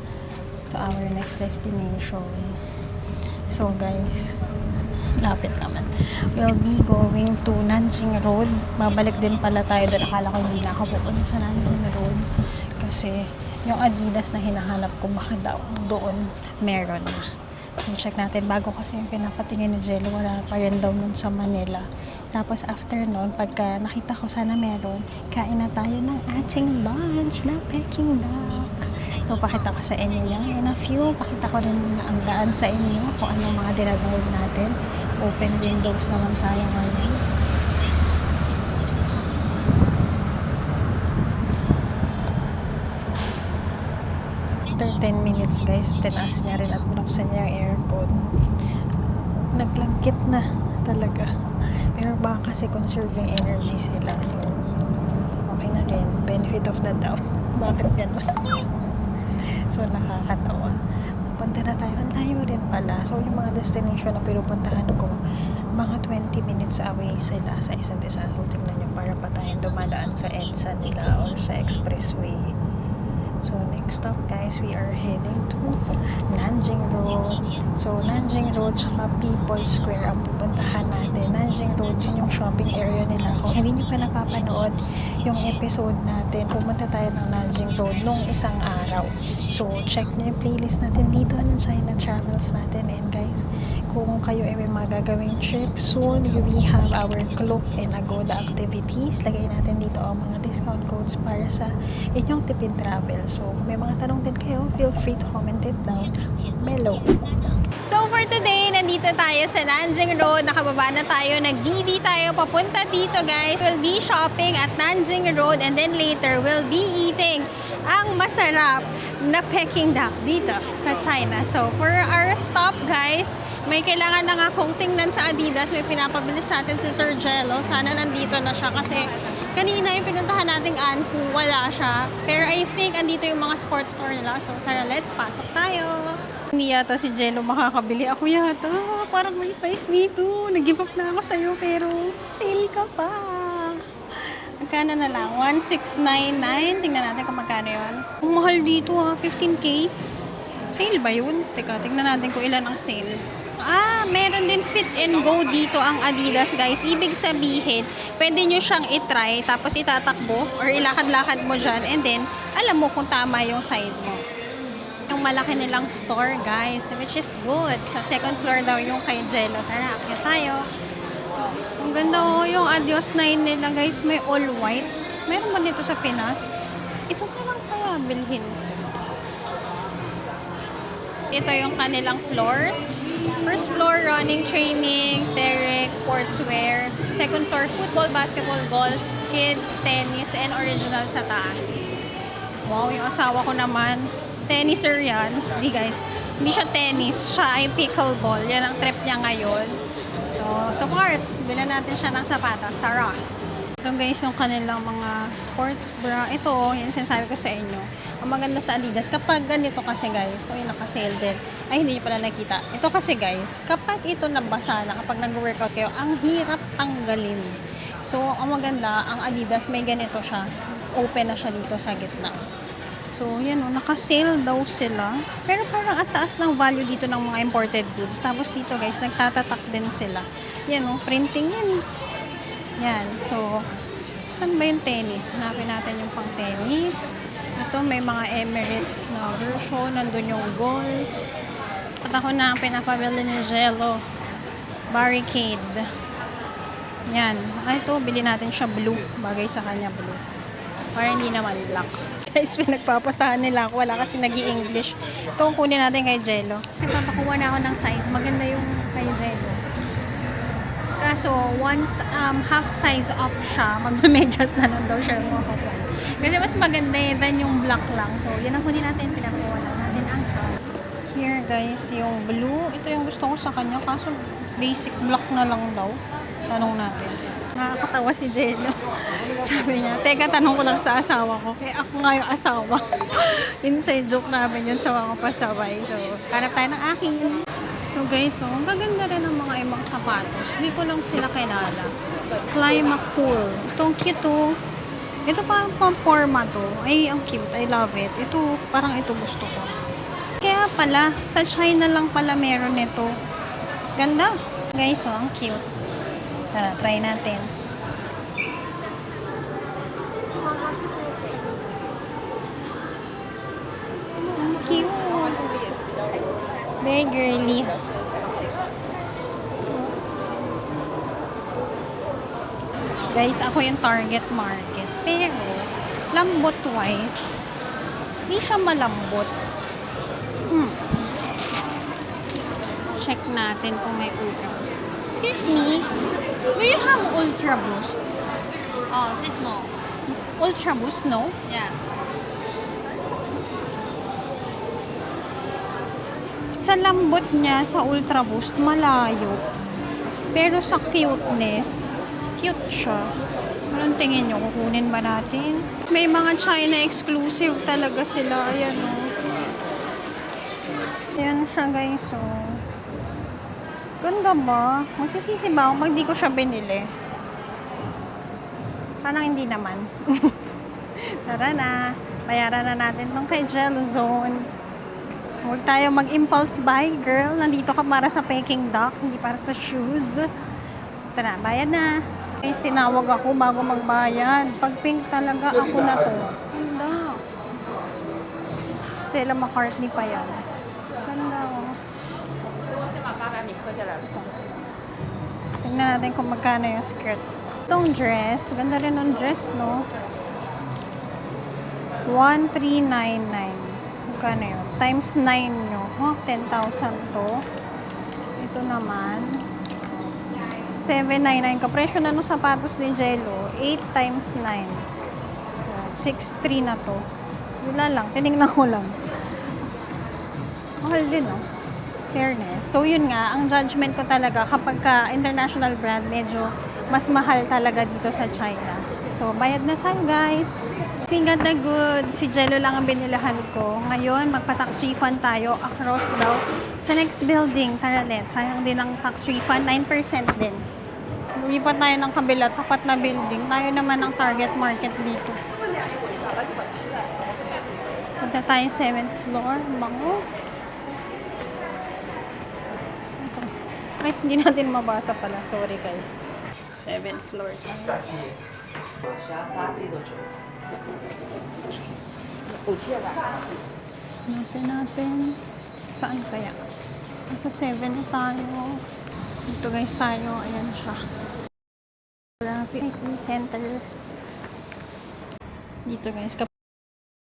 to our next destination. So, guys, lapit naman. We'll be going to Nanjing Road. Babalik din pala tayo doon. Akala ko hindi na ako pupunta sa Nanjing Road. Kasi yung Adidas na hinahanap ko baka daw doon meron na. So check natin. Bago kasi yung pinapatingin ni Jello, wala pa rin daw nun sa Manila. Tapos after nun, pagka nakita ko sana meron, kain na tayo ng ating lunch na Peking duck. So pakita ko sa inyo yan. In a few, pakita ko rin na ang daan sa inyo kung anong mga dinadrive natin. Open windows naman tayo ngayon. After 10 minutes guys, tinaas niya rin at binuksan niya yung aircon. Naglagkit na talaga. Pero baka kasi conserving energy sila. So, okay na rin. Benefit of the doubt. Bakit ganun? So, nakakatawa. Punta na tayo. Ang layo rin pala. So, yung mga destination na pinupuntahan ko, mga 20 minutes away sila sa isa't isa. So, tingnan nyo para pa tayong dumadaan sa EDSA nila or sa expressway. So, next stop guys, we are heading to Nanjing Road. So, Nanjing Road tsaka People's Square ang pupuntahan natin. Nanjing Road, yun yung shopping area nila. Kung hindi nyo pa napapanood yung episode natin, pumunta tayo ng Nanjing Road nung isang araw. So, check nyo yung playlist natin dito ng China Travels natin. And guys, kung kayo ay may magagawing trip soon, we have our Klook and Agoda activities. Lagay natin dito ang mga discount codes para sa inyong tipid travel. So, kung may mga tanong din kayo, feel free to comment it down below. So, for today, nandito tayo sa Nanjing Road. Nakababa na tayo. Nagdidi tayo. Papunta dito, guys. We'll be shopping at Nanjing Road and then later, we'll be eating ang masarap na Peking duck dito sa China. So, for our stop, guys, may kailangan na nga akong tingnan sa Adidas. May pinapabilis natin si Sir Jello. Sana nandito na siya kasi kanina yung pinuntahan nating Anfu, wala siya. Pero I think andito yung mga sports store nila. So tara, let's pasok tayo. Hindi yata si Jello makakabili. Ako yata. Parang may size dito. Nag-give up na ako sa'yo pero sale ka pa. Magkano na lang? 1,699. Tingnan natin kung magkano yun. Ang mahal dito ha. 15K. Sale ba yun? Teka, tingnan natin kung ilan ang sale. Meron din fit and go dito ang Adidas, guys. Ibig sabihin, pwede nyo siyang itry, tapos itatakbo, or ilakad-lakad mo dyan, and then, alam mo kung tama yung size mo. Yung malaki nilang store, guys, which is good. Sa second floor daw yung kay Jello. Tara, akyat tayo. Ang ganda yung Adios 9 nila, guys. May all white. Meron ba dito sa Pinas? Ito ka lang kaya bilhin. Ito yung kanilang floors. First floor, running, training, terrex, sportswear. Second floor, football, basketball, golf, kids, tennis, and original sa taas. Wow, yung asawa ko naman, tenniser yan. Hindi guys, hindi siya tennis, siya ay pickleball. Yan ang trip niya ngayon. So, support. Bilan natin siya ng sapatos. Tara. Ito guys, yung kanilang mga sports bra. Ito, yan sinasabi ko sa inyo. Ang maganda sa Adidas, kapag ganito kasi guys, so yung naka-sale din. Ay, hindi nyo pala nakita. Ito kasi guys, kapag ito nabasa na, kapag nag-workout kayo, ang hirap tanggalin. So, ang maganda, ang Adidas, may ganito siya. Open na siya dito sa gitna. So, yan o, naka-sale daw sila. Pero parang at taas ng value dito ng mga imported goods. Tapos dito guys, nagtatatak din sila. Yan o, printing yan. Yan. So, saan ba yung tennis? Hanapin natin yung pang tennis. Ito, may mga Emirates na version. Nandun yung Golf. At ako na ang pinapabili ni Jello. Barricade. Yan. Ito, bili natin siya blue. Bagay sa kanya blue. Para hindi naman black. Guys, pinagpapasahan nila ako. Wala kasi nag-i-English. Ito, kunin natin kay Jello. Kasi papakuha na ako ng size. Maganda yung kay Jello. Kaso, once half size up siya, magme-medyas na lang daw siya mga kapal. Kasi mas maganda than yung black lang. So, yun ang kunin natin. Pinakuha na natin ang size. Here guys, yung blue. Ito yung gusto ko sa kanya. Kaso, basic black na lang daw. Tanong natin. Nakakatawa si Jello. Sabi niya, teka, tanong ko lang sa asawa ko. Eh, ako nga yung asawa. Inside joke namin yun sa mga pasabay. So, hanap tayo ng akin. So guys, so, ang gaganda rin ng mga ibang sapatos. Hindi ko lang sila kilala. Climacool. Itong cute to. Ito parang pang-forma to. Ay, ang cute. I love it. Ito, parang ito gusto ko. Kaya pala, sa China lang pala meron nito. Ganda. Guys, so, ang cute. Tara, try natin. Ang cute. Very girly. Guys, ako yung target market. Pero, lambot-wise, hindi siya malambot. Check natin kung may Ultra Boost. Excuse me, do you have Ultra Boost? Oh, says no. Ultra Boost, no? Yeah. Sa lambot niya, sa Ultra Boost, malayo. Pero sa cuteness, cute siya. Anong tingin nyo? Kukunin ba natin? May mga China exclusive talaga sila. Ayan o. Ayan siya guys o. Ganda ba? Magsisisi ba ako pag di ko siya binili? Parang hindi naman. Tara na. Bayaran na natin tong kay Jello Zone. Huwag tayo mag-impulse buy, girl. Nandito ka para sa Peking duck, hindi para sa shoes. Tara, bayad na. Guys, tinawag ako bago magbayad. Pag pink talaga, ako na to. Ganda. Stella McCartney pa yan. Ganda, oh. Tingnan natin kung magkano yung skirt. Itong dress, ganda rin ng dress, no? 1399. Magkano yun? Times 9 nyo. Oh, 10,000 to. Ito naman, 799. Kapresyo na nung sapatos ni Jello. 8 times 9. 6,300 na to. Wala lang. Tinignan ko lang. Mahal din, no? Fairness. So, yun nga. Ang judgment ko talaga kapag ka international brand, medyo mas mahal talaga dito sa China. So, bayad na tayo, guys. We got the good. Si Jello lang ang binilahan ko. Ngayon, magpa-tax refund tayo across daw sa next building. Tara, let's. Sayang din ang tax refund. 9% din. Lumipat tayo ng kabila. Tapat na building. Tayo naman ang target market dito. Punta tayo 7th floor. Bango. Ito. Ay, hindi natin mabasa pala. Sorry, guys. 7th floor. Hanapin natin. Saan kaya? Nasa 7 na tayo. Dito guys tayo. Ayan siya. Traffic center. Dito guys.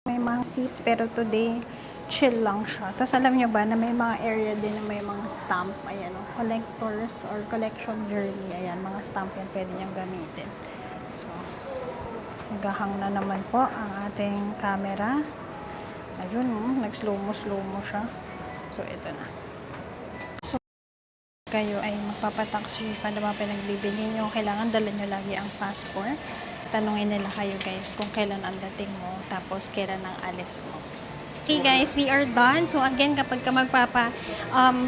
May mga seats pero today chill lang siya. Tapos alam nyo ba na may mga area din na may mga stamp. Ayan o. Collectors or collection journey. Ayan. Mga stamp yan pwede niyang gamitin. So, naghahang na naman po ang ating camera. Ayun, nag-slow mo siya. So, ito na. So, kayo ay magpapatax refund na mga pinagbibili nyo. Kailangan dala nyo lagi ang passport. Tanungin nila kayo guys kung kailan ang dating mo, tapos kailan ang alis mo. Okay guys, we are done. So again, kapag ka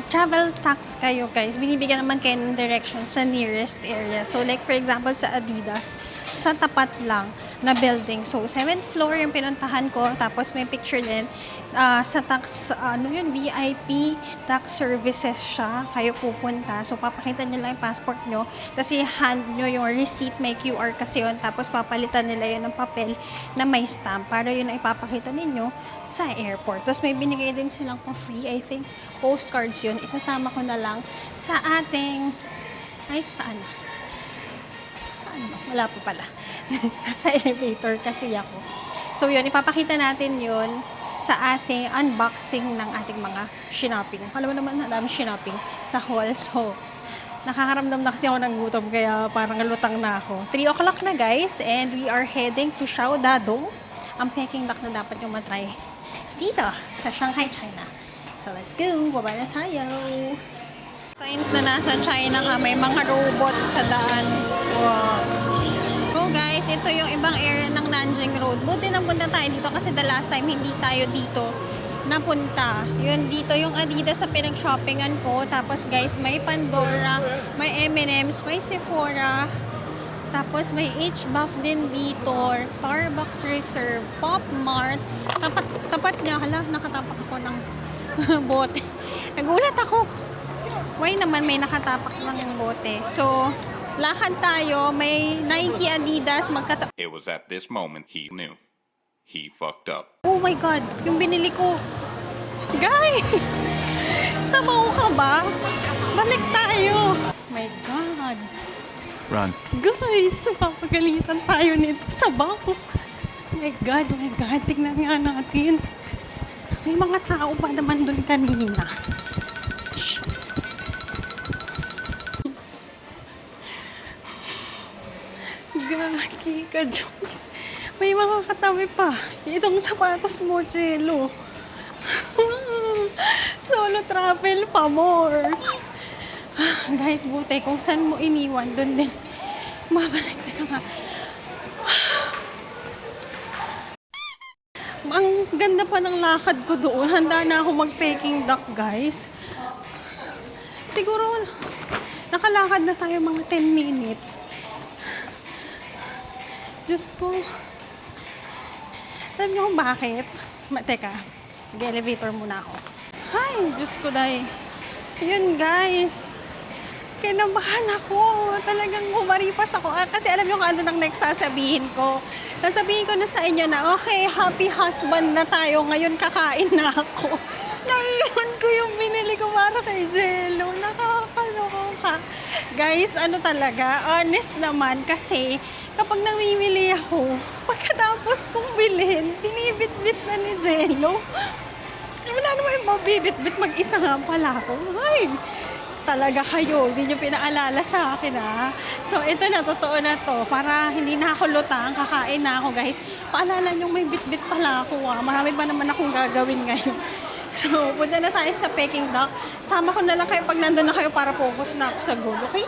travel tax kayo guys, binibigyan naman kayo ng direction sa nearest area. So like for example sa Adidas, sa tapat lang, na building. So, 7th floor yung pinuntahan ko. Tapos may picture din sa tax, VIP tax services siya. Kayo pupunta. So, papakita nila yung passport nyo. Tapos i-hand nyo yung receipt. May QR kasi yun. Tapos papalitan nila yun ng papel na may stamp. Para yun ang ipapakita ninyo sa airport. Tapos may binigay din silang pa free, I think, postcards yun. Isasama ko na lang sa ating, saan? Wala pa pala. Nasa elevator kasi ako. So yun, ipapakita natin yun sa ating unboxing ng ating mga shopping. Alam mo naman, dami shopping sa hall. So, nakakaramdam na kasi ako ng gutom kaya parang lutang na ako. 3 o'clock na guys and we are heading to Xiaodadong. Ang Peking duck na dapat yung matry dito sa Shanghai, China. So let's go! Baba na tayo! Signs na nasa China ka, may mga robot sa daan. Wow! So guys, ito yung ibang area ng Nanjing Road. Buti napunta tayo dito kasi the last time hindi tayo dito napunta. Yun, dito yung Adidas sa pinag-shoppingan ko. Tapos guys, may Pandora, may M&M's, may Sephora. Tapos may H-Buff din dito, Starbucks Reserve, Pop Mart. Tapat niya, nakatapak ako ng bote. Nagulat ako. Why naman may nakatapak ng bote? So, lakad tayo, may Nike, Adidas, It was at this moment he knew. He fucked up. Oh my God, yung binili ko. Guys! Sabaw ka ba? Balik tayo. My God. Run. Guys, papagalitan tayo nito. Sabaw. My God. Tignan nga natin. May mga tao pa naman dun kanina. Gagi ka, Joyce. May mga katabi pa. Itong sapatos mo, Jello. Solo travel pa more. Guys, buti kung saan mo iniwan, doon din. Mabalik na ka ma. Ang ganda pa ng lakad ko doon. Handa na ako mag-Peking duck, guys. Siguro, nakalakad na tayo mga 10 minutes. Diyos ko. Alam niyo kung bakit? Teka, mag-elevator muna ako. Ay, Diyos ko dahil. Yun guys. Kinabahan ako. Talagang humaripas ako. Kasi alam niyo kung ano nang next sasabihin ko. Sasabihin ko na sa inyo na, okay, happy husband na tayo. Ngayon kakain na ako. Naiwan ko yung binili ko para kay Jello. Nakakaloka. Guys, ano talaga, honest naman kasi kapag namimili ako, pagkatapos kong bilhin, binibit-bit na ni Jello. Wala naman yung mabibit-bit, mag-isa nga pala ako. Ay, talaga kayo, hindi nyo pinaalala sa akin ha. So, ito na, totoo na to. Para hindi na ako lutang, kakain na ako guys. Paalala nyo, may bit-bit pala ako ha. Marami pa naman akong gagawin ngayon. So, punta na tayo sa Peking duck. Sama ko na lang kayo pag nandun na kayo para focus na ako sa goal, okay?